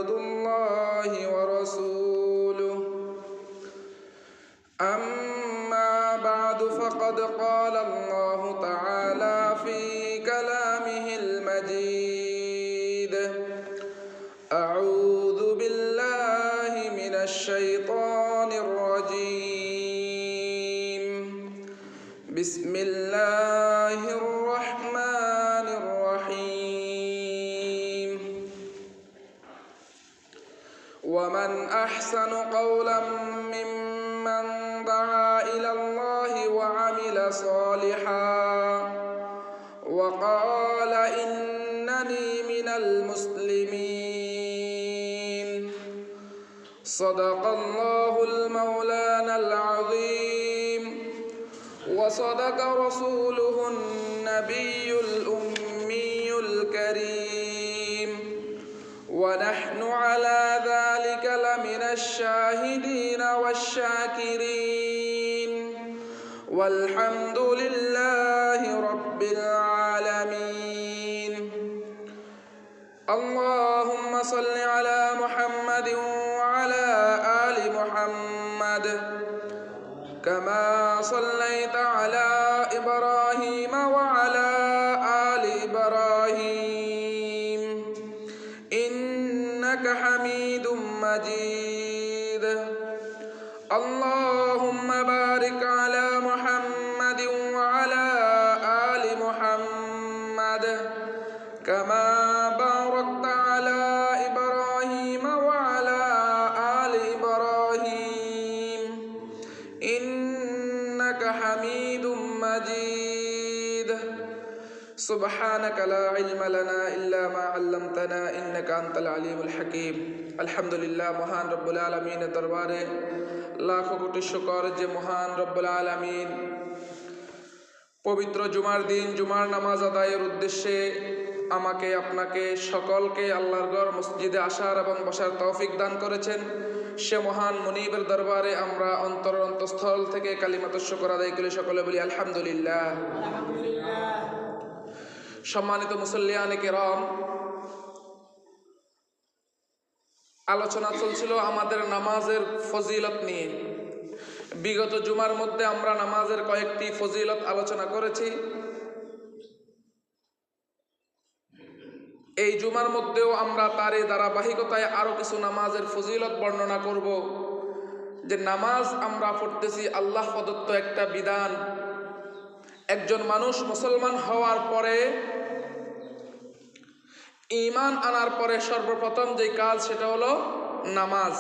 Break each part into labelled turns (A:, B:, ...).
A: الله ورسوله أما بعد فقد قال الله تعالى في كلامه المجيد أعوذ بالله من الشيطان الرجيم بسم الله الرحمن الرحيم ومن أحسن قولا ممن دعا إلى الله وعمل صالحا وقال إنني من المسلمين صدق الله المولانا العظيم وصدق رسوله النبي الأمي الكريم ونحن على ذلك لمن الشاهدين والشاكرين والحمد لله رب العالمين اللهم صل على محمد وعلى آل محمد كما صليت على إبراهيم وعلى آل إبراهيم إنك حميد مجيد اللهم بارك على محمد وعلى آل محمد كما باركت على إبراهيم وعلى آل إبراهيم إنك حميد مجيد سبحانك لا علم لنا إلا ما علمتنا إنك أنت العليم الحكيم الحمد لله মহান রব্বুল আলামিনের দরবারে লাখো কোটি শুকর যে মহান রব্বুল আলামিন পবিত্র জুমার দিন জুমার নামাজ আদায়ের উদ্দেশ্যে আমাকে আপনাকে সকলকে আল্লাহর ঘর মসজিদে আসার এবং বসার তৌফিক দান করেছেন সে মহান মুনিবের দরবারে আমরা অন্তঃস্থল থেকে কালিমাতুশ শুকর আদায় করে সকলে বলি আলহামদুলিল্লাহ। সম্মানিত মুসল্লিয়ানে কেরাম, আলোচনা চলছিল আমাদের নামাজের ফজিলত নিয়ে। বিগত জুমার মধ্যে আমরা নামাজের কয়েকটি ফজিলত আলোচনা করেছি। এই জুমার মধ্যেও আমরা তারই ধারাবাহিকতায় আরো কিছু নামাজের ফজিলত বর্ণনা করব। যে নামাজ আমরা পড়তেছি আল্লাহ প্রদত্ত একটা বিধান। একজন মানুষ মুসলমান হওয়ার পরে, ঈমান আনার পরে সর্বপ্রথম যে কাজ সেটা হলো নামাজ।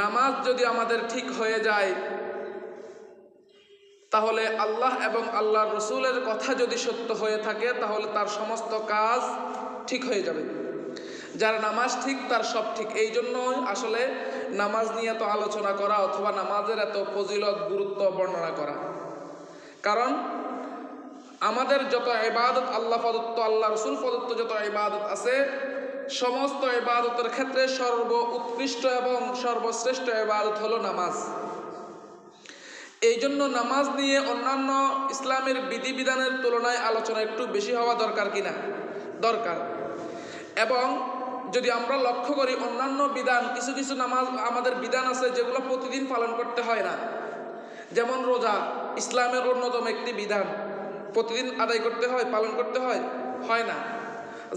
A: নামাজ যদি আমাদের ঠিক হয়ে যায় তাহলে আল্লাহ এবং আল্লাহর রসুলের কথা যদি সত্য হয়ে থাকে তাহলে তার সমস্ত কাজ ঠিক হয়ে যাবে। যার নামাজ ঠিক তার সব ঠিক। এই জন্যই আসলে নামাজ নিয়ে এত আলোচনা করা অথবা নামাজের এত ফজিলত গুরুত্ব বর্ণনা করা। কারণ আমাদের যত ইবাদত আল্লাহ প্রদত্ত, আল্লাহ রসুল প্রদত্ত যত ইবাদত আছে, সমস্ত ইবাদতের ক্ষেত্রে সর্ব উৎকৃষ্ট এবং সর্বশ্রেষ্ঠ ইবাদত হলো নামাজ। এই জন্য নামাজ নিয়ে অন্যান্য ইসলামের বিধিবিধানের তুলনায় আলোচনা একটু বেশি হওয়া দরকার কিনা? দরকার। এবং যদি আমরা লক্ষ্য করি অন্যান্য বিধান, কিছু কিছু নামাজ আমাদের বিধান আছে যেগুলো প্রতিদিন পালন করতে হয় না। যেমন রোজা ইসলামের অন্যতম একটি বিধান, প্রতিদিন আদায় করতে হয়, পালন করতে হয়, হয় না।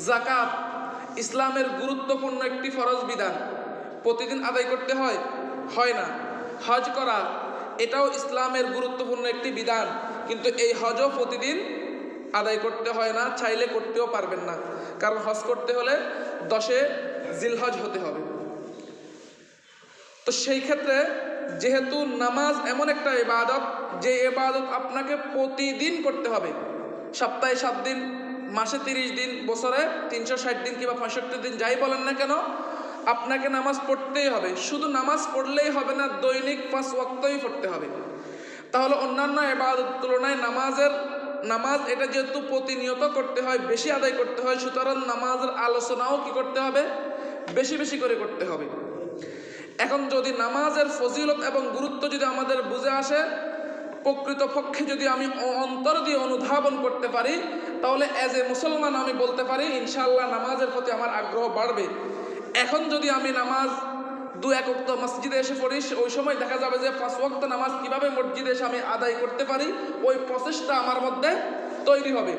A: যাকাত ইসলামের গুরুত্বপূর্ণ একটি ফরজ বিধান, প্রতিদিন আদায় করতে হয়, হয় না। হজ করা এটাও ইসলামের গুরুত্বপূর্ণ একটি বিধান, কিন্তু এই হজও প্রতিদিন আদায় করতে হয় না, চাইলে করতেও পারবেন না। কারণ হজ করতে হলে 10 জিলহজ হতে হবে। তো সেই ক্ষেত্রে যেহেতু নামাজ এমন একটা ইবাদত যে ইবাদত আপনাকে প্রতিদিন করতে হবে, সপ্তাহে 7 দিন, মাসে 30 দিন, বছরে 360 দিন কিংবা 65 দিন, যাই বলেন না কেন, আপনাকে নামাজ পড়তেই হবে। শুধু নামাজ পড়লেই হবে না, দৈনিক 5 ওয়াক্তই পড়তে হবে। তাহলে অন্যান্য ইবাদত তুলনায় নামাজ এটা যেহেতু প্রতিনিয়ত করতে হয়, বেশি আদায় করতে হয়, সুতরাং নামাজের আলোচনাও কি করতে হবে? বেশি বেশি করে করতে হবে। এখন যদি নামাজের ফজিলত এবং গুরুত্ব যদি আমাদের বুঝে আসে প্রকৃতপক্ষে যদি আমি অন্তর দিয়ে অনুধাবন করতে পারি, তাহলে অ্যাজ এ মুসলমান আমি বলতে পারি ইনশাআল্লাহ নামাজের প্রতি আমার আগ্রহ বাড়বে। এখন যদি আমি নামাজ 2-1 ওয়াক্ত মসজিদে এসে পড়ি, ওই সময় দেখা যাবে যে 5 ওয়াক্ত নামাজ কিভাবে মসজিদে এসে আমি আদায় করতে পারি, ওই প্রসেসটা আমার মধ্যে তৈরি হবে।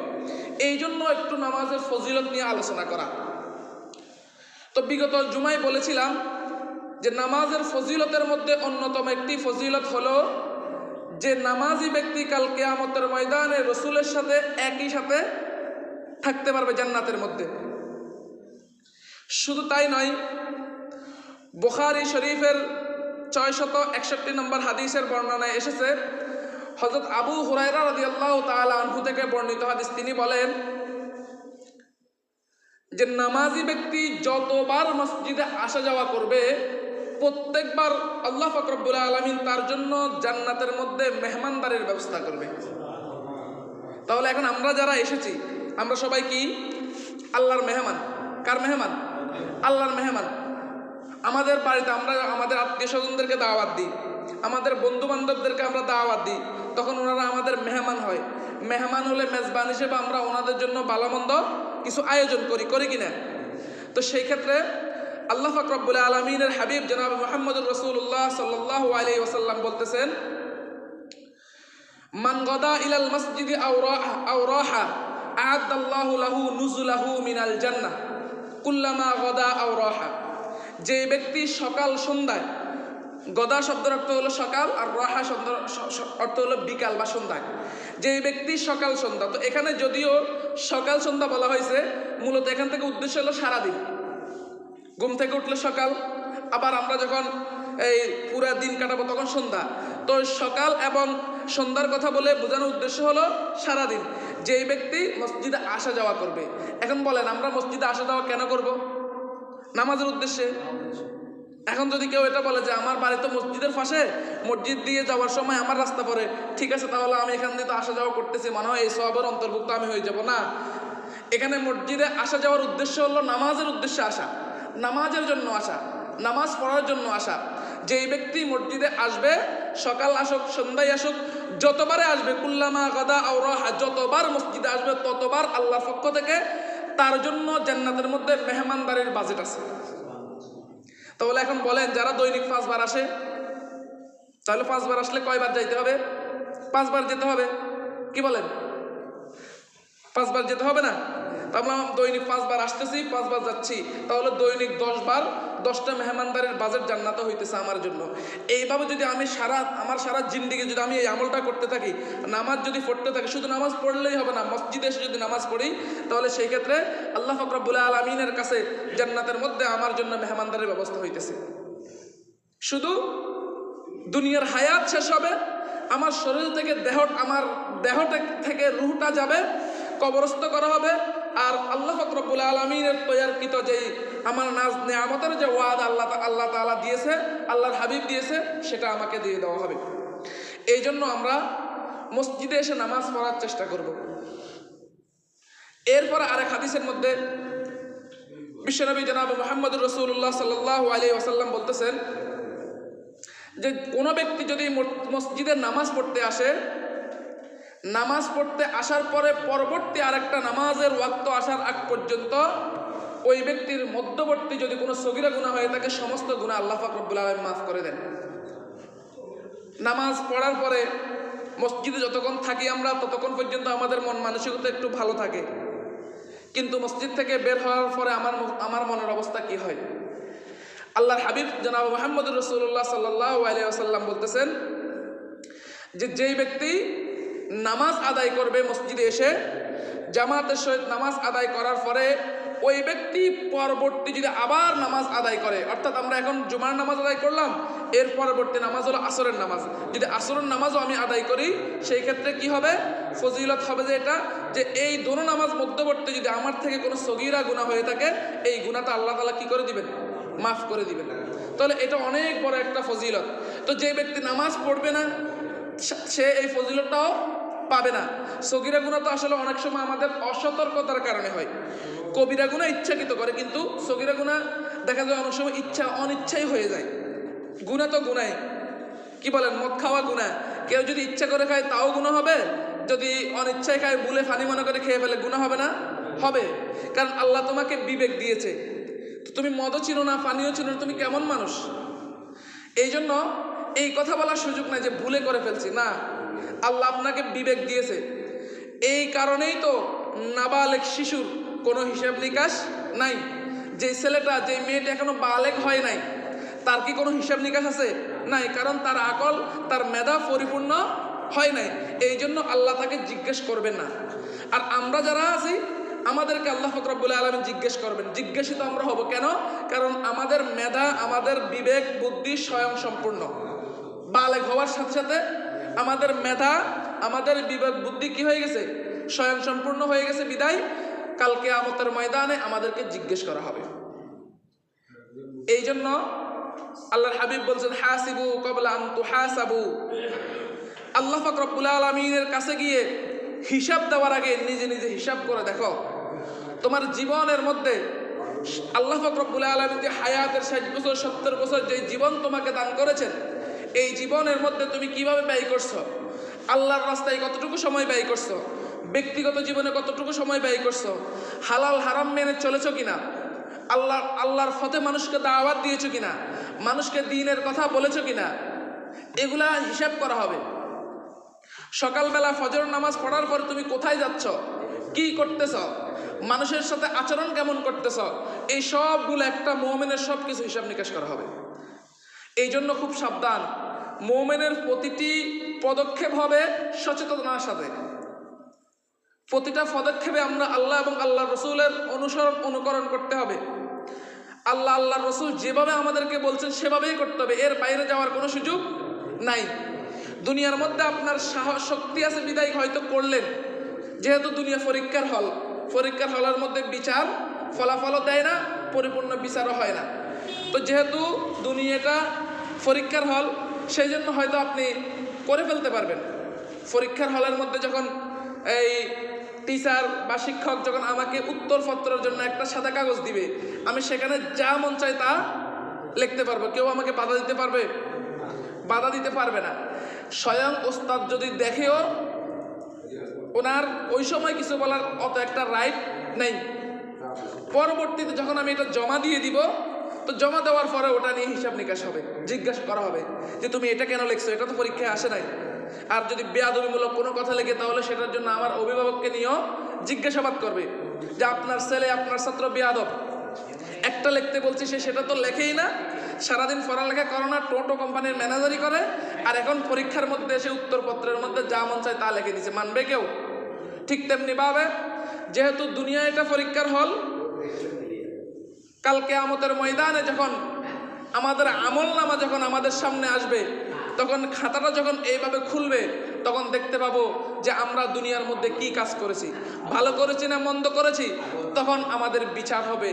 A: এই জন্য একটু নামাজের ফজিলত নিয়ে আলোচনা করা। তো বিগত জুমায় বলেছিলাম যে নামাজের ফজিলতের মধ্যে অন্যতম একটি ফজিলত হলো যে নামাজি ব্যক্তি কাল কিয়ামতের ময়দানে রসুলের সাথে একই সাথে থাকতে পারবে জান্নাতের মধ্যে। শুধু তাই নয়, বুখারী শরীফের 661 নম্বর হাদিসের বর্ণনায় এসেছে, হযরত আবু হুরায়রা রাদিয়াল্লাহু তাআলা আনহু থেকে বর্ণিত হাদিস, তিনি বলেন যে নামাজি ব্যক্তি যতবার মসজিদে আসা যাওয়া করবে, প্রত্যেকবার আল্লাহ পাক রব্বুল আলামিন তার জন্য জান্নাতের মধ্যে মেহমানদারির ব্যবস্থা করবে। তাহলে এখন আমরা যারা এসেছি, আমরা সবাই কি আল্লাহর মেহমান? কার মেহমান? আল্লাহর মেহমান। আমাদের বাড়িতে আমরা আমাদের আত্মীয় স্বজনদেরকে দাওয়াত দিই, আমাদের বন্ধু বান্ধবদেরকে আমরা দাওয়াত দিই, তখন ওনারা আমাদের মেহমান হয়। মেহমান হলে মেজবান হিসেবে আমরা ওনাদের জন্য ভালো মন্দ কিছু আয়োজন করি কিনা? তো সেই ক্ষেত্রে আল্লাহ পাক রব্বুল আলামিনের হাবিব জনাব মুহাম্মদুর রাসূলুল্লাহ সাল্লাল্লাহু আলাইহি ওয়াসাল্লাম বলতেছেন, মান গাদা ইলাল মসজিদি আও রাহা আ'আদাল্লাহু লাহু নুজুলাহু মিনাল জান্নাহ কুল্লামা গাদা আও রাহা। যে ব্যক্তি সকাল সন্ধ্যায়, গদা শব্দের অর্থ হলো সকাল, আর রাহা শব্দের অর্থ হলো বিকাল বা সন্ধ্যায়, যে ব্যক্তি সকাল সন্ধ্যা, তো এখানে যদিও সকাল সন্ধ্যা বলা হয়েছে, মূলত এখান থেকে উদ্দেশ্য হলো সারাদিন। ঘুম থেকে উঠলে সকাল, আবার আমরা যখন এই পুরা দিন কাটাবো তখন সন্ধ্যা। তো সকাল এবং সন্ধ্যার কথা বলে বোঝানোর উদ্দেশ্য হলো সারাদিন যেই ব্যক্তি মসজিদে আসা যাওয়া করবে। এখন বলেন, আমরা মসজিদে আসা যাওয়া কেন করব? নামাজের উদ্দেশ্যে। এখন যদি কেউ এটা বলে যে আমার বাড়ি তো মসজিদের পাশে, মসজিদ দিয়ে যাওয়ার সময় আমার রাস্তা পড়ে, ঠিক আছে, তাহলে আমি এখান দিয়ে তো আসা যাওয়া করতেছি, মনে হয় এই সওয়াবের অন্তর্ভুক্ত আমি হয়ে যাব। না, এখানে মসজিদে আসা যাওয়ার উদ্দেশ্য হলো নামাজের উদ্দেশ্যে আসা, নামাজের জন্য আসা, নামাজ পড়ার জন্য আসা। যেই ব্যক্তি মসজিদে আসবে, সকাল আসুক সন্ধ্যায় আসুক, যতবারে আসবে, কুল্লামা গাদা আও রাহা, যতবার মসজিদে আসবে ততবার আল্লাহর পক্ষ থেকে তার জন্য জান্নাতের মধ্যে মেহমানদারির বাজেট আছে। তাহলে এখন বলেন, যারা দৈনিক 5 বার আসে, তাহলে 5 বার আসলে কয়বার যাইতে হবে? 5 বার যেতে হবে। কি বলেন? 5 বার যেতে হবে না? আমরা দৈনিক 5 বার আসতেছি, 5 বার যাচ্ছি, তাহলে দৈনিক 10 বার 10টা মেহমানদারির বাজেট জান্নাতে হইতেছে আমার জন্য। এইভাবে যদি আমি আমার সারা জিন্দেগি যদি আমি এই আমলটা করতে থাকি, নামাজ যদি পড়তে থাকি, শুধু নামাজ পড়লেই হবে না, মসজিদে এসে যদি নামাজ পড়ি, তাহলে সেই ক্ষেত্রে আল্লাহ পাক রব্বুল আলামিনের কাছে জান্নাতের মধ্যে আমার জন্য মেহমানদারির ব্যবস্থা হইতেছে। শুধু দুনিয়ার হায়াত শেষ হবে, আমার শরীর থেকে আমার দেহটা থেকে রূহটা যাবে, কবরস্থ করা হবে, আর আল্লাহ পাক রব্বুল আলামিনের তৈয়ারকৃত যেই আমার নাজ নেয়ামতের যে ওয়াদা আল্লাহ তাআলা দিয়েছে, আল্লাহর হাবিব দিয়েছে, সেটা আমাকে দিয়ে দেওয়া হবে। এই জন্য আমরা মসজিদে এসে নামাজ পড়ার চেষ্টা করব। এরপর আরেক হাদিসের মধ্যে বিশ্বনবী জনাব মুহাম্মদুর রাসূলুল্লাহ সাল্লাল্লাহু আলাইহি ওয়াসাল্লাম বলতেছেন যে কোনো ব্যক্তি যদি মসজিদে নামাজ পড়তে আসে, নামাজ পড়তে আসার পরে পরবর্তী আরেকটা নামাজের ওয়াক্ত আসার আগ পর্যন্ত ওই ব্যক্তির মধ্যবর্তী যদি কোনো সগীরা গুনাহ হয়ে থাকে, সমস্ত গুনাহ আল্লাহ পাক রব্বুল আলামিন মাফ করে দেন। নামাজ পড়ার পরে মসজিদে যতক্ষণ থাকি আমরা, ততক্ষণ পর্যন্ত আমাদের মন মানসিকতা একটু ভালো থাকে, কিন্তু মসজিদ থেকে বের হওয়ার পরে আমার মনের অবস্থা কি হয়? আল্লাহর হাবিব জনাব মুহাম্মদুর রাসূলুল্লাহ সাল্লাল্লাহু আলাইহি ওয়াসাল্লাম বলতেছেন যে যেই ব্যক্তি নামাজ আদায় করবে মসজিদে এসে, জামাতের সহিত নামাজ আদায় করার পরে ওই ব্যক্তি পরবর্তী যদি আবার নামাজ আদায় করে, অর্থাৎ আমরা এখন জুমার নামাজ আদায় করলাম, এর পরবর্তী নামাজ হলো আসরের নামাজ, যদি আসরের নামাজও আমি আদায় করি, সেই ক্ষেত্রে কি হবে? ফজিলত হবে যে এটা, যে এই দোনো নামাজ মধ্যবর্তী যদি আমার থেকে কোনো সগীরা গুনাহ হয়ে থাকে, এই গুনাহটা আল্লাহ তাআলা কি করে দিবেন? মাফ করে দিবেন। তাহলে এটা অনেক বড় একটা ফজিলত। তো যে ব্যক্তি নামাজ পড়বে না, সে এই ফজিলতটাও পাবে না। সগীরা গুনাহ তো আসলে অনেক সময় আমাদের অসতর্কতার কারণে হয়। কবিরা গুনাহ ইচ্ছাকৃত করে, কিন্তু সগীরা গুনাহ দেখা যায় অনেক সময় অনিচ্ছাই হয়ে যায়। গুনাহ তো গুনাহ, কি বলেন, মদ খাওয়া গুনাহ, কেউ যদি ইচ্ছা করে খায় তাও গুনাহ হবে, যদি অনিচ্ছায় খায় ভুলে ফানি মনে করে খেয়ে ফেলে গুনাহ হবে না? হবে। কারণ আল্লাহ তোমাকে বিবেক দিয়েছে। তো তুমি মদও চিনো না, পানিও চিনো না, তুমি কেমন মানুষ? এই জন্য এই কথা বলার সুযোগ নাই যে ভুলে করে ফেলছি, না, আল্লাহ আপনাকে বিবেক দিয়েছে। এই কারণেই তো নাবালেগ শিশুর কোনো হিসাব নিকাশ নাই। যে ছেলেটা, যে মেয়েটা এখনো বালেগ হয় নাই, তার কি কোনো হিসাব নিকাশ আছে? নাই, কারণ তার আকল, তার মেধা পরিপূর্ণ হয় নাই। এই জন্য আল্লাহ তাকে জিজ্ঞেস করবেন না। আর আমরা যারা আছি, আমাদেরকে আল্লাহ পাক রব্বুল আলামিন জিজ্ঞেস করবেন। জিজ্ঞাসিত আমরা হব কেন? কারণ আমাদের মেধা, আমাদের বিবেক বুদ্ধি স্বয়ং সম্পূর্ণ। বালেগ হওয়ার সাথে সাথে আমাদের মেধা, আমাদের বিবেক বুদ্ধি কি হয়ে গেছে? স্বয়ং সম্পূর্ণ হয়ে গেছে। বিদায় কাল কিয়ামতের ময়দানে আমাদেরকে জিজ্ঞেস করা হবে। এই জন্য আল্লাহর হাবিব বলছেন, হাসিবু ক্বাবলা আন তুহাসাবু। আল্লাহ পাক রব্বুল আলামিনের কাছে গিয়ে হিসাব দেওয়ার আগে নিজে নিজে হিসাব করে দেখো, তোমার জীবনের মধ্যে আল্লাহ পাক রব্বুল আলামিন যে হায়াতের 60 বছর 70 বছর যে জীবন তোমাকে দান করেছেন, এই জীবনের মধ্যে তুমি কিভাবে ব্যয় করছো? আল্লাহর রাস্তায় কতটুকু সময় ব্যয় করছো? ব্যক্তিগত জীবনে কতটুকু সময় ব্যয় করছো? হালাল হারাম মেনে চলেছো কিনা? আল্লাহর পথে মানুষকে দাওয়াত দিয়েছো কিনা? মানুষকে দ্বীনের কথা বলেছো কিনা? এগুলা হিসাব করা হবে। সকালবেলা ফজর নামাজ পড়ার পর তুমি কোথায় যাচ্ছ, কি করতেছ, মানুষের সাথে আচরণ কেমন করতেছ, এই সবগুলো একটা মুমিনের সব কিছু হিসাব নিকাশ করা হবে। এই জন্য খুব সাবধান, মুমিনের প্রতিটি পদক্ষেপ হবে সচেতনতার সাথে। প্রতিটা পদক্ষেপে আমরা আল্লাহ এবং আল্লাহ রসুলের অনুকরণ করতে হবে। আল্লাহ রসুল যেভাবে আমাদেরকে বলছেন সেভাবেই করতে হবে, এর বাইরে যাওয়ার কোনো সুযোগ নাই। দুনিয়ার মধ্যে আপনার সাহস শক্তি আছে বিদায় হয়তো করলেন, যেহেতু দুনিয়া পরীক্ষার হল, পরীক্ষার হলের মধ্যে বিচার ফলাফলও দেয় না, পরিপূর্ণ বিচারও হয় না। তো যেহেতু দুনিয়াটা পরীক্ষার হল, সেই জন্য হয়তো আপনি করে ফেলতে পারবেন। পরীক্ষার হলের মধ্যে যখন এই টিচার বা শিক্ষক যখন আমাকে উত্তরপত্রের জন্য একটা সাদা কাগজ দিবে, আমি সেখানে যা মন চাই তা লিখতে পারবো। কেউ আমাকে বাধা দিতে পারবে? বাধা দিতে পারবে না। স্বয়ং ওস্তাদ যদি দেখেও ওনার ওই সময় কিছু বলার অত একটা রাইট নেই। পরবর্তীতে যখন আমি এটা জমা দিয়ে দিব, তো জমা দেওয়ার পরে ওটা নিয়ে হিসাব নিকাশ হবে, জিজ্ঞাসা করা হবে যে তুমি এটা কেন লিখছো, এটা তো পরীক্ষায় আসে নাই। আর যদি বেয়াদবিমূলক কোনো কথা লেগে, তাহলে সেটার জন্য আমার অভিভাবককে নিয়েও জিজ্ঞাসাবাদ করবে যে আপনার ছেলে, আপনার ছাত্র বেয়াদব, একটা লিখতে বলছি সে সেটা তো লেখেই না, সারাদিন পড়ালেখা করে না, টোটো কোম্পানির ম্যানেজারই করে, আর এখন পরীক্ষার মধ্যে এসে উত্তরপত্রের মধ্যে যা মন চায় তা লিখে দিছে। মানবে কেউ? ঠিক তেমনি ভাবে যেহেতু দুনিয়া এটা পরীক্ষার হল, কাল কিয়ামতের ময়দানে যখন আমাদের আমলনামা যখন আমাদের সামনে আসবে, তখন খাতাটা যখন এইভাবে খুলবে, তখন দেখতে পাবো যে আমরা দুনিয়ার মধ্যে কি কাজ করেছি, ভালো করেছি না মন্দ করেছি। তখন আমাদের বিচার হবে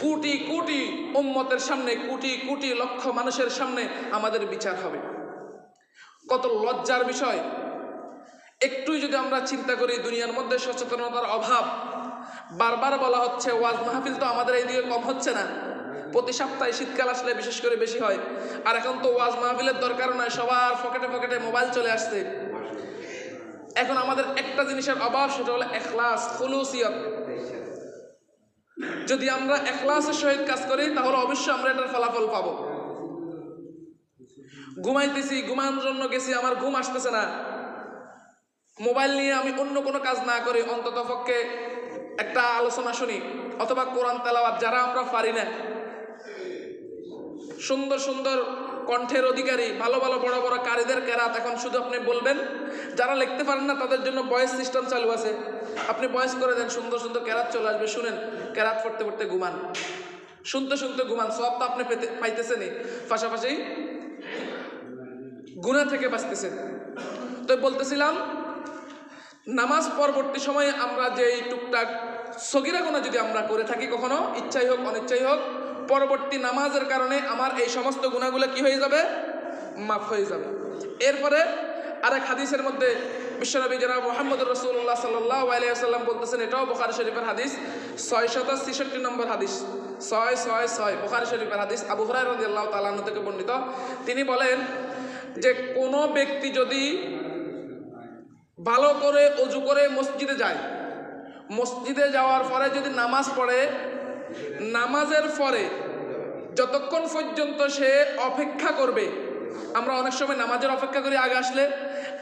A: কোটি কোটি উম্মতের সামনে, কোটি কোটি লক্ষ মানুষের সামনে আমাদের বিচার হবে। কত লজ্জার বিষয়! একটুই যদি আমরা চিন্তা করি, দুনিয়ার মধ্যে সচেতনতার অভাব। বারবার বলা হচ্ছে ওয়াজ মাহফিল তো আমাদের এইদিকে কম হচ্ছে না, প্রতি সপ্তাহে শীতকাল আসলে বিশেষ করে বেশি হয়। আর এখন তো ওয়াজ মাহফিলের দরকার নয়, সবার পকেটে পকেটে মোবাইল চলে আসছে। এখন আমাদের একটা জিনিসের অভাব, সেটা হলো ইখলাস, খুলুসিয়ত। যদি আমরা ইখলাসের সহিত কাজ করি, তাহলে অবশ্যই আমরা এটার ফলাফল পাবো। ঘুমাইতেছি, ঘুমানোর জন্য গেছি, আমার ঘুম আসতেছে না, মোবাইল নিয়ে আমি অন্য কোনো কাজ না করি, অন্তত পক্ষে একটা আলোচনা শুনি অথবা কোরআন তেলাওয়াত, যারা আমরা পারি না, সুন্দর সুন্দর কণ্ঠের অধিকারী ভালো ভালো বড় বড় কারীদের কেরাত এখন শুধু আপনি বলবেন। যারা লিখতে পারেন না তাদের জন্য ভয়েস সিস্টেম চালু আছে, আপনি ভয়েস করে দেন, সুন্দর সুন্দর কেরাত চলে আসবে, শুনেন, কেরাত পড়তে পড়তে ঘুমান, শুনতে শুনতে ঘুমান, সব তো আপনি পাইতেছেনই, পাশাপাশি গুনাহ থেকে বাঁচতেছেন। তো বলতেছিলাম, নামাজ পরবর্তী সময়ে আমরা যে টুকটাক সগীরা গুনাহ যদি আমরা করে থাকি কখনো, ইচ্ছাই হোক অনিচ্ছাই হোক, পরবর্তী নামাজের কারণে আমার এই সমস্ত গুনাহগুলো কি হয়ে যাবে? মাফ হয়ে যাবে। এরপরে আরেক হাদিসের মধ্যে বিশ্বনবী জনাব মুহাম্মদুর রাসূলুল্লাহ সাল্লাল্লাহু আলাইহি ওয়াসাল্লাম বলতেছেন, এটাও বুখারী শরীফের হাদিস, 666 নম্বর হাদিস, 666 বুখারী শরীফের হাদিস, আবু হুরায়রা রাদিয়াল্লাহু তাআলা আনহু থেকে বর্ণিত। তিনি বলেন, যে কোনো ব্যক্তি যদি ভালো করে অজু করে মসজিদে যায়, মসজিদে যাওয়ার পরে যদি নামাজ পড়ে, নামাজের পরে যতক্ষণ পর্যন্ত সে অপেক্ষা করবে, আমরা অনেক সময় নামাজের অপেক্ষা করি আগে আসলে,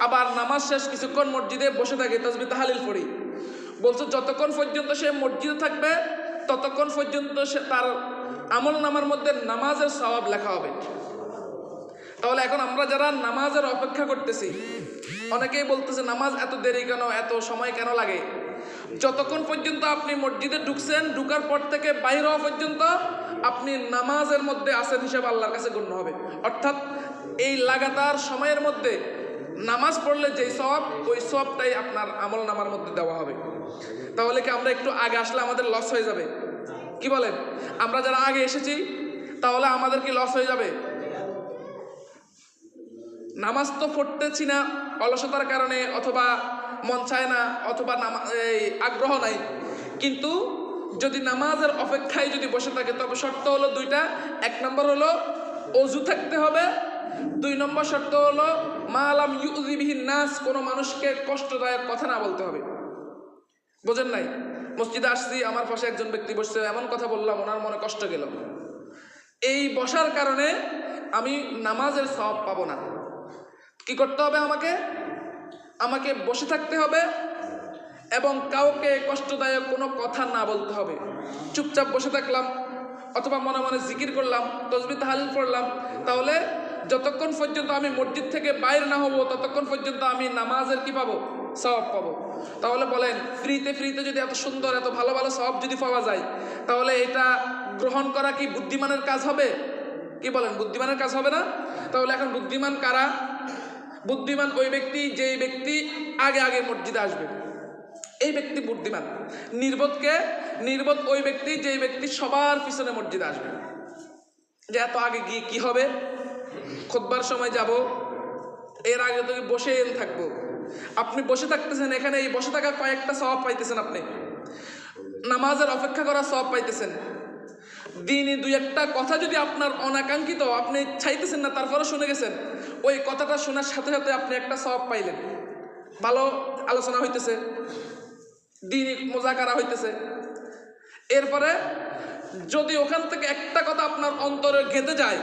A: আবার নামাজ শেষ কিছুক্ষণ মসজিদে বসে থাকি তাসবিহ তাহলিল পড়ি, বলছে যতক্ষণ পর্যন্ত সে মসজিদে থাকবে ততক্ষণ পর্যন্ত সে তার আমল নামার মধ্যে নামাজের সওয়াব লেখা হবে। তাহলে এখন আমরা যারা নামাজের অপেক্ষা করতেছি, অনেকেই বলতেছে নামাজ এত দেরি কেন, এত সময় কেন লাগে? যতক্ষণ পর্যন্ত আপনি মসজিদে ঢুকছেন, ঢুকার পর থেকে বাইর হওয়া পর্যন্ত আপনি নামাজের মধ্যে আছেন হিসাবে আল্লাহর কাছে গণ্য হবে। অর্থাৎ এই লাগাতার সময়ের মধ্যে নামাজ পড়লে যেই সওয়াব, ওই সওয়াবটাই আপনার আমল নামার মধ্যে দেওয়া হবে। তাহলে কি আমরা একটু আগে আসলে আমাদের লস হয়ে যাবে? কি বলেন? আমরা যারা আগে এসেছি তাহলে আমাদের কি লস হয়ে যাবে? নামাজ তো পড়তেছি না অলসতার কারণে, অথবা মন চায় না, অথবা আগ্রহ নাই, কিন্তু যদি নামাজের অপেক্ষায় যদি বসে থাকে তবে শর্ত হলো দুইটা। এক নম্বর হলো অজু থাকতে হবে, দুই নম্বর শর্ত হলো মালাম ইউজি বিহিন নাস, কোনো মানুষকে কষ্টদায়ক কথা না বলতে হবে। বোঝেন নাই? মসজিদে আসছি, আমার পাশে একজন ব্যক্তি বসছে, এমন কথা বললাম ওনার মনে কষ্ট গেল, এই বসার কারণে আমি নামাজের সওয়াব পাবো না। কি করতে হবে? আমাকে বসে থাকতে হবে এবং কাউকে কষ্টদায়ক কোনো কথা না বলতে হবে। চুপচাপ বসে থাকলাম অথবা মনে মনে জিকির করলাম, তাসবিহ তাহলিল পড়লাম, তাহলে যতক্ষণ পর্যন্ত আমি মসজিদ থেকে বাইর না হব ততক্ষণ পর্যন্ত আমি নামাজের কি পাবো? সওয়াব পাবো। তাহলে বলেন, ফ্রিতে যদি এত সুন্দর এত ভালো ভালো সওয়াব যদি পাওয়া যায়, তাহলে এটা গ্রহণ করা কি বুদ্ধিমানের কাজ হবে? কি বলেন? বুদ্ধিমানের কাজ হবে না? তাহলে এখন বুদ্ধিমান কারা? বুদ্ধিমান ওই ব্যক্তি যেই ব্যক্তি আগে আগে মসজিদে আসবে, এই ব্যক্তি বুদ্ধিমান। নির্বোধ ওই ব্যক্তি যেই ব্যক্তি সবার পিছনে মসজিদে আসবে, যে এত আগে গিয়ে কি হবে, খুতবার সময় যাব, এর আগে তো বসে থাকবো। আপনি বসে থাকতেছেন, এখানে এই বসে থাকা কয়েকটা সওয়াব পাইতেছেন, আপনি নামাজের অপেক্ষা করা সওয়াব পাইতেছেন। দিনই দুই একটা কথা যদি আপনার অনাকাঙ্ক্ষিত, আপনি চাইতেছেন না, তারপরে শুনে গেছেন, ওই কথাটা শোনার সাথে সাথে আপনি একটা সওয়াব পাইলেন। ভালো আলোচনা হইতেছে, দিনই মুযাকারা হইতেছে, এরপরে যদি ওখান থেকে একটা কথা আপনার অন্তরে গেঁথে যায়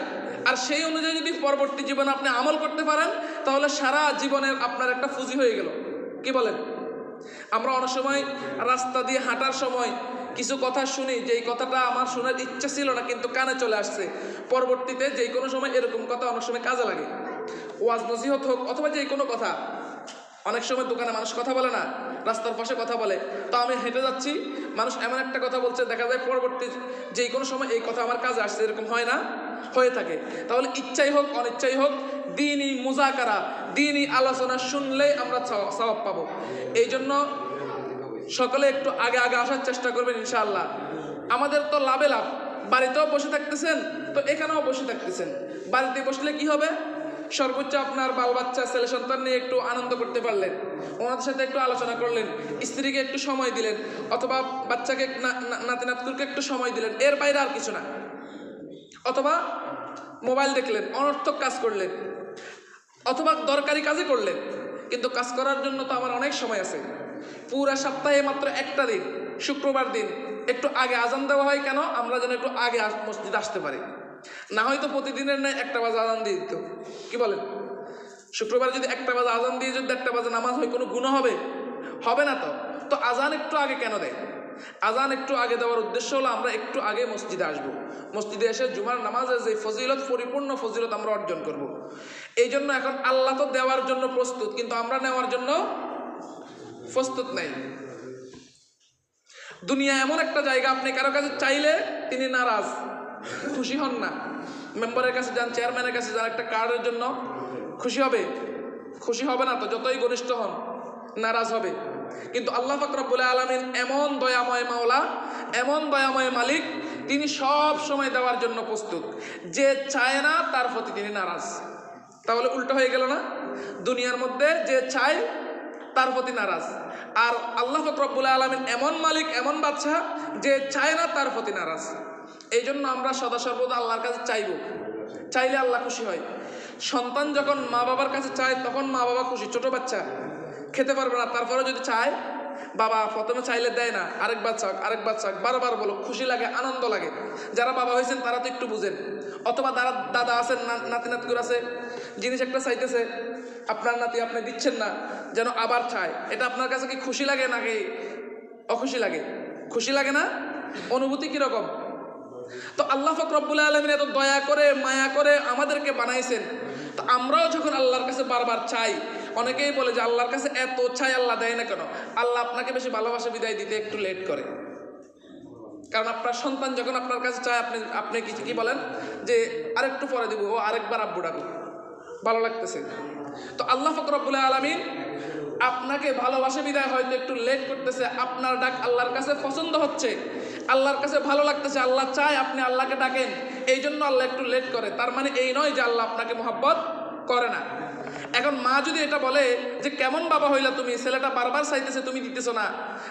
A: আর সেই অনুযায়ী যদি পরবর্তী জীবনে আপনি আমল করতে পারেন, তাহলে সারা জীবনের আপনার একটা ফুজি হয়ে গেল। কি বলেন? আমরা অনেক সময় রাস্তা দিয়ে হাঁটার সময় কিছু কথা শুনি, যেই কথাটা আমার শোনার ইচ্ছা ছিল না কিন্তু কানে চলে আসছে, পরবর্তীতে যেই কোনো সময় এরকম কথা অনেক সময় কাজে লাগে। ওয়াজ নসিহত হোক অথবা যেই কোনো কথা, অনেক সময় দোকানে মানুষ কথা বলে না, রাস্তার পাশে কথা বলে, তো আমি হেঁটে যাচ্ছি, মানুষ এমন একটা কথা বলছে, দেখা যায় পরবর্তী যেই কোনো সময় এই কথা আমার কাজে আসছে, এরকম হয় না? হয়ে থাকে। তাহলে ইচ্ছাই হোক অনিচ্ছাই হোক, দিনই মুযাকারা, দিনই আলোচনা শুনলেই আমরা সওয়াব পাবো। এই জন্য সকলে একটু আগে আগে আসার চেষ্টা করবেন ইনশাআল্লাহ। আমাদের তো লাভে লাভ, বাড়িতেও বসে থাকতেছেন তো এখানেও বসে থাকতেছেন। বাড়িতে বসলে কি হবে? সর্বোচ্চ আপনার বাল বাচ্চা ছেলে সন্তান নিয়ে একটু আনন্দ করতে পারলেন, ওনাদের সাথে একটু আলোচনা করলেন, স্ত্রীকে একটু সময় দিলেন, অথবা বাচ্চাকে নাতি নাতকুরকে একটু সময় দিলেন, এর বাইরে আর কিছু না। অথবা মোবাইল দেখলেন, অনর্থক কাজ করলেন, অথবা দরকারি কাজই করলেন। কিন্তু কাজ করার জন্য তো আমার অনেক সময় আছে। পুরা সপ্তাহে মাত্র একটা দিন, শুক্রবার দিন একটু আগে আজান দেওয়া হয় কেন? আমরা যেন একটু আগে মসজিদে আসতে পারি। না হয়তো প্রতিদিনের নেই 1টা বাজে আজান দিয়ে দিত। কি বলেন? শুক্রবার যদি 1টা বাজে আজান দিয়ে যদি 1টা বাজে নামাজ হয়, কোনো গুনাহ হবে? হবে না। তো আজান একটু আগে কেন দেয়? আজান একটু আগে দেওয়ার উদ্দেশ্য হলো আমরা একটু আগে মসজিদে আসবো, মসজিদে এসে জুমার নামাজের যে ফজিলত, পরিপূর্ণ ফজিলত আমরা অর্জন করব। এই জন্য এখন আল্লাহ তো দেওয়ার জন্য প্রস্তুত, কিন্তু আমরা নেওয়ার জন্য প্রস্তুত নাই। দুনিয়া এমন একটা জায়গা, আপনি কারো কাছে চাইলে তিনি নারাজ, খুশি হন না। মেম্বারের কাছে যান, চেয়ারম্যানের কাছে যান, একটা কার্ডের জন্য খুশি হবে? খুশি হবে না। তো যতই ঘনিষ্ঠ হন, নারাজ হবে। কিন্তু আল্লাহ পাক রব্বুল আলামিন এমন দয়াময় মাওলা, এমন দয়াময় মালিক, তিনি সব সময় দেওয়ার জন্য প্রস্তুত। যে চায় না তার প্রতি তিনি নারাজ। তাহলে উল্টো হয়ে গেল না? দুনিয়ার মধ্যে যে চায় তার প্রতি নারাজ, আর আল্লাহ পাক রব্বুল আলামিন এমন মালিক, এমন বাদশা, যে চায় না তার প্রতি নারাজ। এই জন্য আমরা সদা সর্বদা আল্লাহর কাছে চাইব, চাইলে আল্লাহ খুশি হয়। সন্তান যখন মা বাবার কাছে চায় তখন মা বাবা খুশি। ছোট বাচ্চা খেতে পারবে না, তারপরে যদি চায়, বাবা প্রথমে চাইলে দেয় না, আরেকবার চাক আরেকবার চাক, বারবার বলো, খুশি লাগে, আনন্দ লাগে। যারা বাবা হয়েছেন তারা তো একটু বুঝেন। অথবা দাদা আছেন, নাতি নাতকুর আছে, জিনিস একটা চাইতেছে, আপনার নাতি আপনি দিচ্ছেন না, যেন আবার চায়, এটা আপনার কাছে কি খুশি লাগে নাকি অখুশি লাগে? খুশি লাগে না? অনুভূতি কিরকম? তো আল্লাহ পাক রব্বুল আলামিন এত দয়া করে মায়া করে আমাদেরকে বানাইছেন। তো আমরাও যখন আল্লাহর কাছে বারবার চাই, অনেকেই বলে যে আল্লাহর কাছে এত চাই আল্লাহ দেয় না কেন? আল্লাহ আপনাকে বেশি ভালোবাসা বিদায় দিতে একটু লেট করে। কারণ আপনার সন্তান যখন আপনার কাছে চায়, আপনি কি বলেন যে আরেকটু পরে দিব, ও আরেকবার আব্বু ডাকো, ভালো লাগতেছে। তো আল্লাহ পাক রব্বুল আলামিন আপনাকে ভালোবাসা বিদায় হয়তো একটু লেট করতেছে, আপনার ডাক আল্লাহর কাছে পছন্দ হচ্ছে, আল্লাহর কাছে ভালো লাগতেছে, আল্লাহ চায় আপনি আল্লাহকে ডাকেন, এই জন্য আল্লাহ একটু লেট করে। তার মানে এই নয় যে আল্লাহ আপনাকে মহব্বত করে না। এখন মা যদি এটা বলে যে কেমন বাবা হইলা তুমি, ছেলেটা বারবার চাইতেছে তুমি দিতেছো না,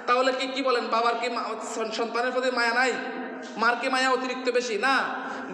A: তাহলে কি বলেন, বাবার কি সন্তানের প্রতি মায়া নাই? মার কি মায়া অতিরিক্ত বেশি? না,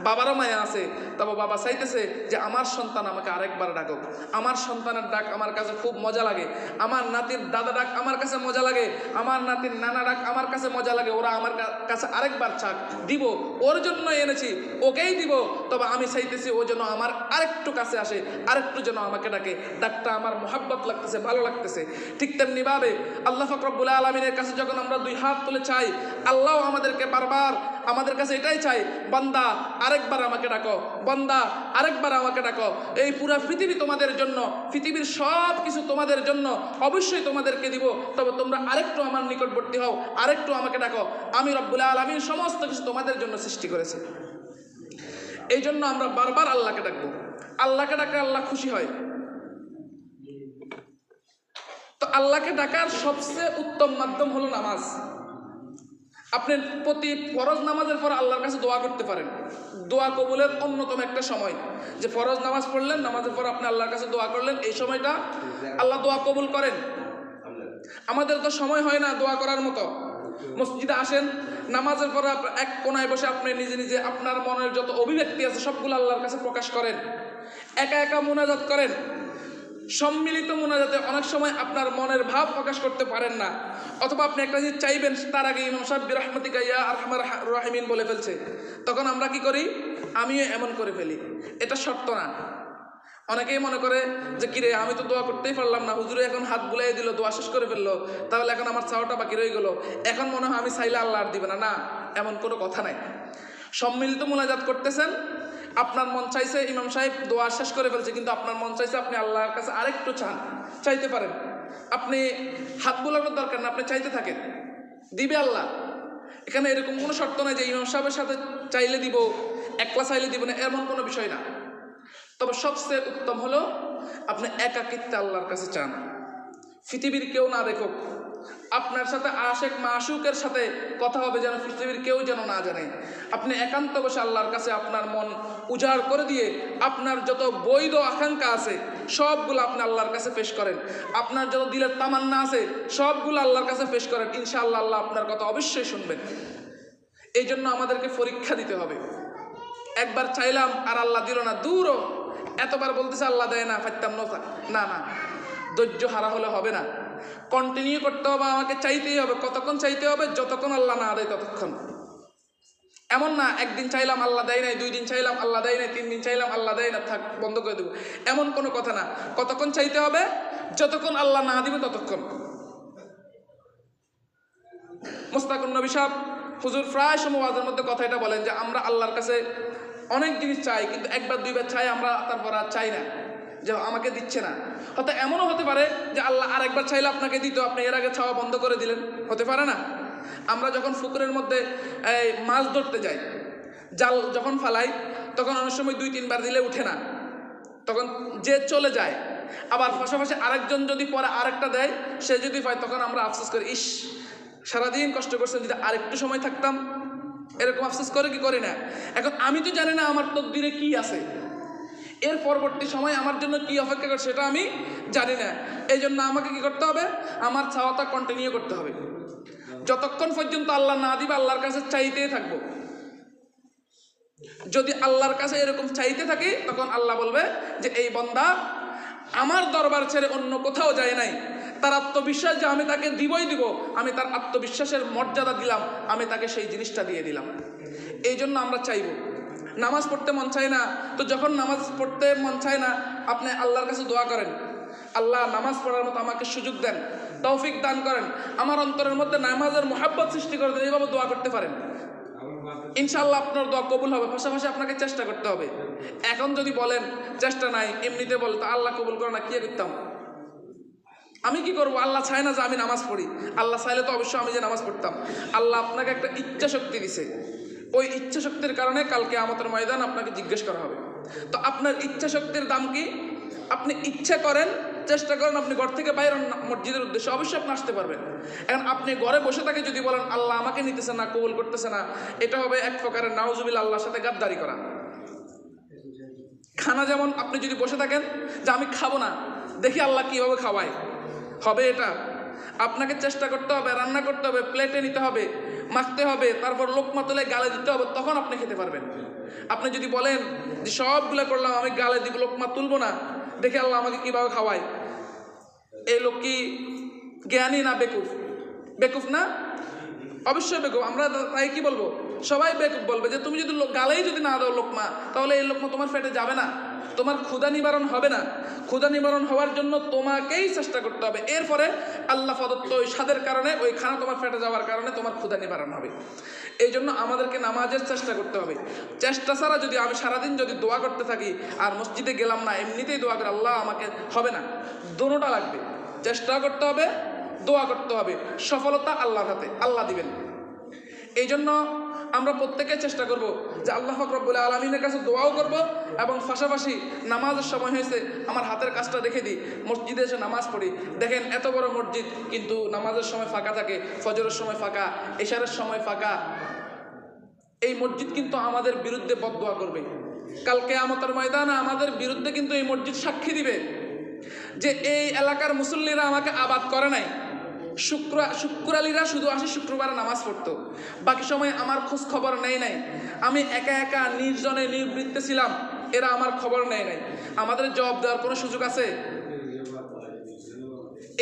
A: বাবারও মায়া আছে। তবে বাবা চাইতেছে যে আমার সন্তান আমাকে আরেকবার ডাকুক, আমার সন্তানের ডাক আমার কাছে খুব মজা লাগে, আমার নাতির দাদা ডাক আমার কাছে মজা লাগে, আমার নাতির নানা ডাক আমার কাছে মজা লাগে, ওরা আমার কাছে আরেকবার চাক, দিব, ওর জন্য এনেছি, ওকেই দিব। তবে আমি চাইতেছি ও যেন আমার আরেকটু কাছে আসে, আরেকটু যেন আমাকে ডাকে, ডাকটা আমার মোহাব্বত লাগতেছে, ভালো লাগতেছে। ঠিক তেমনি ভাবে আল্লাহ পাক রব্বুল আলামিনের কাছে যখন আমরা দুই হাত তুলে চাই, আল্লাহ আমাদেরকে বারবার আমাদের কাছে এটাই চাই, বান্দা আরেকবার আমাকে ডাকো, বান্দা আরেকবার আমাকে ডাকো। এই পুরা পৃথিবী তোমাদের জন্য, পৃথিবীর সব কিছু তোমাদের জন্য, অবশ্যই তোমাদেরকে দিব, তবে তোমরা আরেকটু আমার নিকটবর্তী হও, আরেকটু আমাকে ডাকো। আমি রব্বুল আলামিন সমস্ত কিছু তোমাদের জন্য সৃষ্টি করেছি। এই জন্য আমরা বারবার আল্লাহকে ডাকবো। আল্লাহকে ডাকা আল্লাহ খুশি হয়। তো আল্লাহকে ডাকার সবচেয়ে উত্তম মাধ্যম হলো নামাজ। আপনি প্রতি ফরজ নামাজের পর আল্লাহর কাছে দোয়া করতে পারেন। দোয়া কবুলের অন্যতম একটা সময়, যে ফরজ নামাজ পড়লেন, নামাজের পর আপনি আল্লাহর কাছে দোয়া করলেন, এই সময়টা আল্লাহ দোয়া কবুল করেন। আমাদের তো সময় হয় না দোয়া করার মতো। মসজিদে আসেন, নামাজের পরে এক কোনায় বসে আপনি নিজে নিজে আপনার মনের যত অভিব্যক্তি আছে সবগুলো আল্লাহর কাছে প্রকাশ করেন, একা একা মুনাজাত করেন। সম্মিলিত মুনাজাতে অনেক সময় আপনার মনের ভাব প্রকাশ করতে পারেন না, অথবা আপনি একটা জিনিস চাইবেন, তার আগে ইমাম সাহেব বিরহমাতিকা ইয়া আরহামার রাহিমিন বলে ফেলছে, তখন আমরা কি করি? আমিও এমন করে ফেলি। এটা শর্ত না। অনেকেই মনে করে যে কিরে, আমি তো দোয়া করতেই পারলাম না, হুজুরে এখন হাত বুলাই দিল, দোয়া শেষ করে ফেললো, তাহলে এখন আমার চাওয়াটা বাকি রয়ে গেল, এখন মনে হয় আমি চাইলে আল্লাহ আর দিবে না। না, এমন কোনো কথা নাই। সম্মিলিত মুনাজাত করতেছেন, আপনার মন চাইছে ইমাম সাহেব দোয়া শেষ করে ফেলছে, কিন্তু আপনার মন চাইছে আপনি আল্লাহর কাছে আরেকটু চান, চাইতে পারেন। আপনি হাত বোলানোর দরকার না, আপনি চাইতে থাকেন, দিবে আল্লাহ। এখানে এরকম কোনো শর্ত নাই যে ইমাম সাহেবের সাথে চাইলে দিব, একলা চাইলে দিব না, এমন কোনো বিষয় না। তবে সবচেয়ে উত্তম হলো আপনি একাকিত্বে আল্লাহর কাছে চান, পৃথিবীর কেউ না দেখুক, আপনার সাথে আশেক মাশুকের সাথে কথা হবে যেন পৃথিবীর কেউ যেন না জানে। আপনি একান্ত বসে আল্লাহর কাছে আপনার মন উজাড় করে দিয়ে আপনার যত বৈধ আকাঙ্ক্ষা আছে সবগুলো আপনি আল্লাহর কাছে পেশ করেন, আপনার যত দিলের তামান্না আছে সবগুলো আল্লাহর কাছে পেশ করেন। ইনশাআল্লাহ আল্লাহ আপনার কথা অবশ্যই শুনবেন। এই জন্য আমাদেরকে পরীক্ষা দিতে হবে। একবার চাইলাম আর আল্লাহ দিল না, দূরও এতবার বলতেছে আল্লাহ দেয় না, ফাইতাম না, না, ধৈর্য হারা হলে হবে না, কন্টিনিউ করতে হবে, আমাকে চাইতেই হবে। কতক্ষণ চাইতে হবে? যতক্ষণ আল্লাহ না দেয় ততক্ষণ। এমন না একদিন চাইলাম আল্লাহ দেয় নাই, 2 দিন চাইলাম আল্লাহ দেয় নাই, 3 দিন চাইলাম আল্লাহ দেয় না, থাক বন্ধ করে দেবো, এমন কোনো কথা না। কতক্ষণ চাইতে হবে? যতক্ষণ আল্লাহ না দিবে ততক্ষণ। মুস্তাকুন নবী সাহেব হুজুর প্রায় সময় ওয়াজের মধ্যে কথা এটা বলেন যে আমরা আল্লাহর কাছে অনেক জিনিস চাই, কিন্তু একবার 2বার চাই আমরা, তারপর আর চাই না, যে আমাকে দিচ্ছে না। হয়তো এমনও হতে পারে যে আল্লাহ আরেকবার চাইলে আপনাকে দিত, আপনি এর আগে চাওয়া বন্ধ করে দিলেন, হতে পারে না? আমরা যখন পুকুরের মধ্যে মাছ ধরতে যাই, জাল যখন ফালাই, তখন অনেক সময় 2-3 বার দিলে উঠে না, তখন যে চলে যায়। আবার পাশাপাশি আরেকজন যদি পরে আরেকটা দেয়, সে যদি পায়, তখন আমরা আফসোস করি, ইস সারাদিন কষ্ট করছেন, যদি আরেকটু সময় থাকতাম। এরকম আফসোস করে কি করি না? এখন আমি তো জানি না আমার তকদিরে কি আছে, এর পরবর্তী সময় আমার জন্য কি অপেক্ষা করে সেটা আমি জানি না। এই জন্য আমাকে কি করতে হবে? আমার চাওয়াটা কন্টিনিউ করতে হবে, যতক্ষণ পর্যন্ত আল্লাহ না দিবে আল্লাহর কাছে চাইতেই থাকবো। যদি আল্লাহর কাছে এরকম চাইতে থাকি, তখন আল্লাহ বলবে যে এই বান্দা আমার দরবার ছেড়ে অন্য কোথাও যায় নাই, তার আত্মবিশ্বাস যে আমি তাকে দিবই দিব, আমি তার আত্মবিশ্বাসের মর্যাদা দিলাম, আমি তাকে সেই জিনিসটা দিয়ে দিলাম। এই জন্য আমরা চাইব। নামাজ পড়তে মন চায় না, তো যখন নামাজ পড়তে মন চায় না, আপনি আল্লাহর কাছে দোয়া করেন, আল্লাহ নামাজ পড়ার মতো আমাকে সুযোগ দেন, তৌফিক দান করেন, আমার অন্তরের মধ্যে নামাজের মোহাব্বত সৃষ্টি করে দেন, এইভাবে দোয়া করতে পারেন। ইনশাআল্লাহ আপনার দোয়া কবুল হবে। পাশাপাশি আপনাকে চেষ্টা করতে হবে। এখন যদি বলেন চেষ্টা নাই, এমনিতে বলে, তো আল্লাহ কবুল করে না, কি করতাম? আমি কি করবো? আল্লাহ চায় না যে আমি নামাজ পড়ি। আল্লাহ চাইলে তো অবশ্যই আমি যে নামাজ পড়তাম। আল্লাহ আপনাকে একটা ইচ্ছা শক্তি দিছে, ওই ইচ্ছা শক্তির কারণে কালকে কিয়ামতের ময়দান আপনাকে জিজ্ঞেস করা হবে। তো আপনার ইচ্ছা শক্তির দাম কি? আপনি ইচ্ছা করেন, চেষ্টা করেন, আপনি ঘর থেকে বাইরে মসজিদের উদ্দেশ্যে, অবশ্যই আপনি আসতে পারবেন। এখন আপনি ঘরে বসে থাকে যদি বলেন আল্লাহ আমাকে নিতেছে না, কবুল করতেছে না, এটা হবে এক প্রকারের নাউজুবিল্লাহ, আল্লাহর সাথে গাদ্দারি করা। খানা যেমন আপনি যদি বসে থাকেন যে আমি খাবো না, দেখি আল্লাহ কিভাবে খাওয়ায়, হবে এটা? আপনাকে চেষ্টা করতে হবে, রান্না করতে হবে, প্লেটে নিতে হবে, মাখতে হবে, তারপর লোকমা তুলে গালে দিতে হবে, তখন আপনি খেতে পারবেন। আপনি যদি বলেন যে সবগুলো করলাম, আমি গালে দিব, লোকমা তুলবো না, দেখে আল্লাহ আমাকে কিভাবে খাওয়ায়, এই লোক কি জ্ঞানী না বেকুফ? বেকুফ না? অবশ্যই বেকুফ। আমরা তাই কি বলবো? সবাই বেকুফ বলবে যে তুমি যদি গালেই যদি না দাও লোকমা, তাহলে এই লোকমা তোমার পেটে যাবে না, তোমার ক্ষুধা নিবারণ হবে না। ক্ষুধা নিবারণ হওয়ার জন্য তোমাকেই চেষ্টা করতে হবে। এরপরে আল্লাহ প্রদত্ত ওই স্বাদের কারণে, ওই খানা তোমার পেটে যাওয়ার কারণে তোমার ক্ষুধা নিবারণ হবে। এই জন্য আমাদেরকে নামাজের চেষ্টা করতে হবে। চেষ্টা ছাড়া যদি আমি সারাদিন যদি দোয়া করতে থাকি আর মসজিদে গেলাম না, এমনিতেই দোয়া করে আল্লাহ আমাকে, হবে না। দোনোটা লাগবে, চেষ্টা করতে হবে, দোয়া করতে হবে। সফলতা আল্লাহর হাতে, আল্লাহ দিবেন। এই জন্য আমরা প্রত্যেকে চেষ্টা করব যে আল্লাহ পাক রব্বুল আলামিনের কাছে দোয়াও করব, এবং পাশাপাশি নামাজের সময় হয়েছে আমার হাতের কাজটা রেখে দিই, মসজিদে এসে নামাজ পড়ি। দেখেন এত বড় মসজিদ, কিন্তু নামাজের সময় ফাঁকা থাকে, ফজরের সময় ফাঁকা, এশারের সময় ফাঁকা। এই মসজিদ কিন্তু আমাদের বিরুদ্ধে বদদোয়া করবে। কালকে কিয়ামতের ময়দানে আমাদের বিরুদ্ধে কিন্তু এই মসজিদ সাক্ষী দিবে যে এই এলাকার মুসল্লিরা আমাকে আবাদ করে নাই। শুক্রালীরা শুধু আসে শুক্রবারে নামাজ পড়তো, বাকি সময় আমার খোঁজ খবর নেয় নাই। আমি একা একা নির্জনে নিবৃত্তে ছিলাম, এরা আমার খবর নেয় নাই। আমাদের জবাব দেওয়ার কোনো সুযোগ আছে?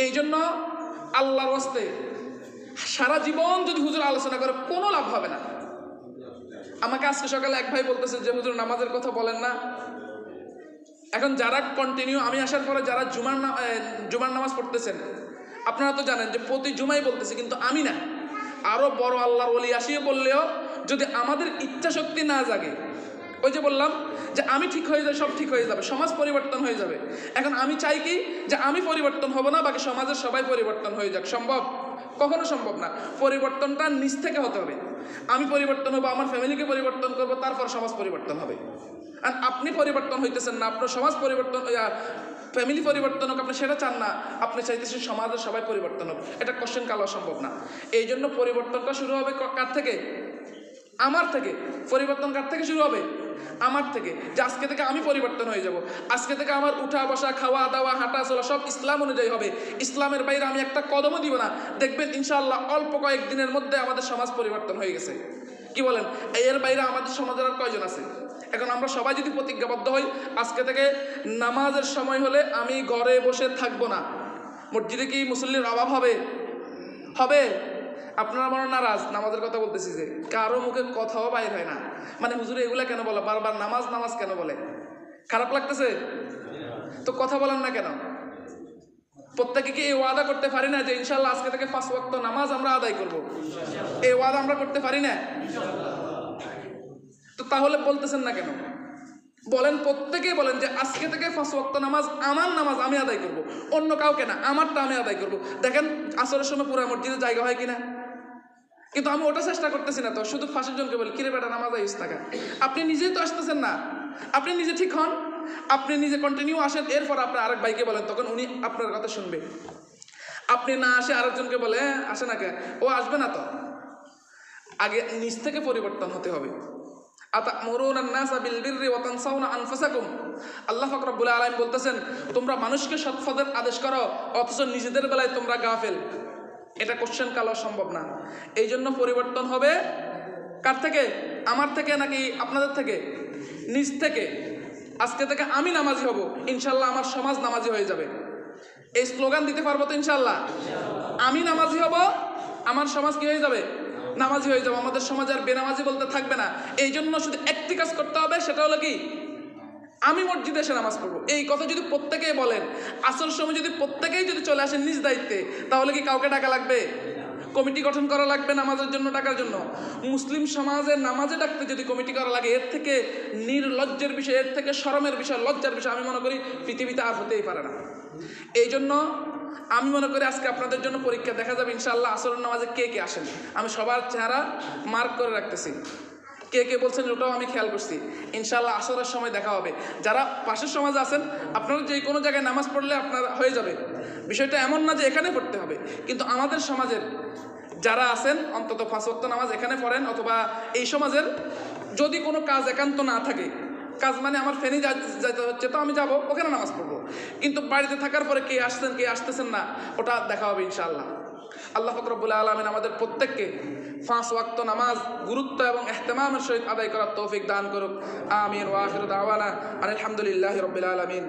A: এই জন্য আল্লাহর ওয়াস্তে সারা জীবন যদি হুজুর আলোচনা করে কোনো লাভ হবে না। আমাকে আজকে সকালে এক ভাই বলতেছে যে হুজুর নামাজের কথা বলেন না। এখন যারা কন্টিনিউ, আমি আসার পরে যারা জুমার নামাজ পড়তেছেন, আপনারা তো জানেন যে প্রতি জুমাই বলতেছে, কিন্তু আমি না, আরো বড় আল্লাহর ওলি আসিয়ে বললেও যদি আমাদের ইচ্ছা শক্তি না জাগে, ওই যে বললাম যে আমি ঠিক হয়ে যাই, সব ঠিক হয়ে যাবে, সমাজ পরিবর্তন হয়ে যাবে। এখন আমি চাই কি যে আমি পরিবর্তন হব না, বাকি সমাজের সবাই পরিবর্তন হয়ে যাক। সম্ভব? কখনো সম্ভব না। পরিবর্তনটা নিচ থেকে হতে হবে। আমি পরিবর্তন হবো, আমার ফ্যামিলিকে পরিবর্তন করবো, তারপর সমাজ পরিবর্তন হবে। আর আপনি পরিবর্তন হইতেছেন না, আপনার সমাজ পরিবর্তন, ফ্যামিলি পরিবর্তন হোক, আপনি সেটা চান না, আপনি চাইতেছেন সমাজের সবাই পরিবর্তন হোক। এটা কোশ্চেন কালো সম্ভব না। এই জন্য পরিবর্তনটা শুরু হবে কার থেকে? আমার থেকে। পরিবর্তন কার থেকে শুরু হবে? আমার থেকে। যে আজকে থেকে আমি পরিবর্তন হয়ে যাব, আজকে থেকে আমার উঠা বসা, খাওয়া দাওয়া, হাঁটা চলা সব ইসলাম অনুযায়ী হবে। ইসলামের বাইরে আমি একটা কদমও দিব না। দেখবেন ইনশাআল্লাহ অল্প কয়েকদিনের মধ্যে আমাদের সমাজ পরিবর্তন হয়ে গেছে। কি বলেন? এর বাইরে আমাদের সমাজের আর কয়জন আছে? এখন আমরা সবাই যদি প্রতিজ্ঞাবদ্ধ হই, আজকে থেকে নামাজের সময় হলে আমি ঘরে বসে থাকবো না। মসজিদে কি মুসল্লির অভাব হবে? হবে? আপনারা মনে নারাজ, নামাজের কথা বলতেছি যে কারো মুখে কথাও বাইর হয় না, মানে হুজুরে এগুলা কেন বলে, বারবার নামাজ নামাজ কেন বলে? খারাপ লাগতেছে তো কথা বলেন না কেন? প্রত্যেকে কি এই ওয়াদা করতে পারি না যে ইনশাল্লাহ আজকে থেকে 5 ওয়াক্ত নামাজ আমরা আদায় করব? এই ওয়াদা আমরা করতে পারি না? তো তাহলে বলতেছেন না কেন? বলেন, প্রত্যেকেই বলেন যে আজকে থেকে 5 ওয়াক্ত নামাজ, আমার নামাজ আমি আদায় করব, অন্য কাউকে না, আমারটা আমি আদায় করব। দেখেন আসরের সময় পুরো মসজিদে জায়গা হয় কিনা? কিন্তু আমি ওটা চেষ্টা করতেছি না তো, শুধু 5 জনকে বলি কিরে বেটা নামাজ আইস টাকা। আপনি নিজেই তো আসতেছেন না, আপনি নিজে ঠিক হন, আপনি নিজে কন্টিনিউ আসেন, এরপর আপনি আরেক ভাইকে বলেন, তখন উনি আপনার কথা শুনবে। আপনি না আসে আরেকজনকে বলে আসে না কে, ও আসবে না তো। আগে নিজ থেকে পরিবর্তন হতে হবে। আল্লাহ পাক রব্বুল আলামিন বলতেছেন তোমরা মানুষকে সৎ পথের আদেশ করো, অথচ নিজেদের বেলায় তোমরা গাফেল। এটা কোশ্চেন কালো সম্ভব না। এই জন্য পরিবর্তন হবে কার থেকে? আমার থেকে নাকি আপনাদের থেকে? নিজ থেকে। আজকে থেকে আমি নামাজি হব, ইনশাল্লাহ আমার সমাজ নামাজি হয়ে যাবে। এই স্লোগান দিতে পারবো তো ইনশাল্লাহ? আমি নামাজি হব, আমার সমাজ কি হয়ে যাবে? নামাজি হয়ে যাবে। আমাদের সমাজ আর বেনামাজি বলতে থাকবে না। এই জন্য শুধু একটি কাজ করতে হবে, সেটা হলো কি? আমি মসজিদে এসে নামাজ পড়বো। এই কথা যদি প্রত্যেকেই বলেন, আসল সময় যদি প্রত্যেকেই যদি চলে আসেন নিজ দায়িত্বে, তাহলে কি কাউকে টাকা লাগবে? কমিটি গঠন করা লাগবে নামাজের জন্য, টাকার জন্য? মুসলিম সমাজে নামাজে ডাকতে যদি কমিটি করা লাগে, এর থেকে নির্লজ্জের বিষয়, এর থেকে শরমের বিষয়, লজ্জার বিষয় আমি মনে করি পৃথিবীতে আর হতেই পারে না। এই জন্য আমি মনে করি আজকে আপনাদের জন্য পরীক্ষা, দেখা যাবে ইনশাআল্লাহ আসরের নামাজে কে কে আসেন। আমি সবার চেহারা মার্ক করে রাখতেছি, কে কে বলছেন ওটাও আমি খেয়াল করছি। ইনশাআল্লাহ আসরের সময় দেখা হবে। যারা পাশের সমাজে আছেন, আপনারা যে কোনো জায়গায় নামাজ পড়লে আপনার হয়ে যাবে। বিষয়টা এমন না যে এখানে পড়তে হবে, কিন্তু আমাদের সমাজের যারা আছেন অন্তত 5 ওয়াক্ত নামাজ এখানে পড়েন, অথবা এই সমাজের যদি কোনো কাজ একান্ত না থাকে, কাজ মানে আমার ফেনী যাইতে হচ্ছে তো আমি যাব, ওখানে নামাজ পড়বো, কিন্তু বাড়িতে থাকার পরে কে আসছেন কে আসতেছেন না ওটা দেখা হবে ইনশাআল্লাহ। আল্লাহ পাক রব্বুল আলামিন আমাদের প্রত্যেককে 5 ওয়াক্ত নামাজ গুরুত্ব এবং ইহতিমামের সহিত আদায় করার তৌফিক দান করুক। আমিন। ওয়া আখিরু দাওয়ানা আলহামদুলিল্লাহি রাব্বিল আলামিন।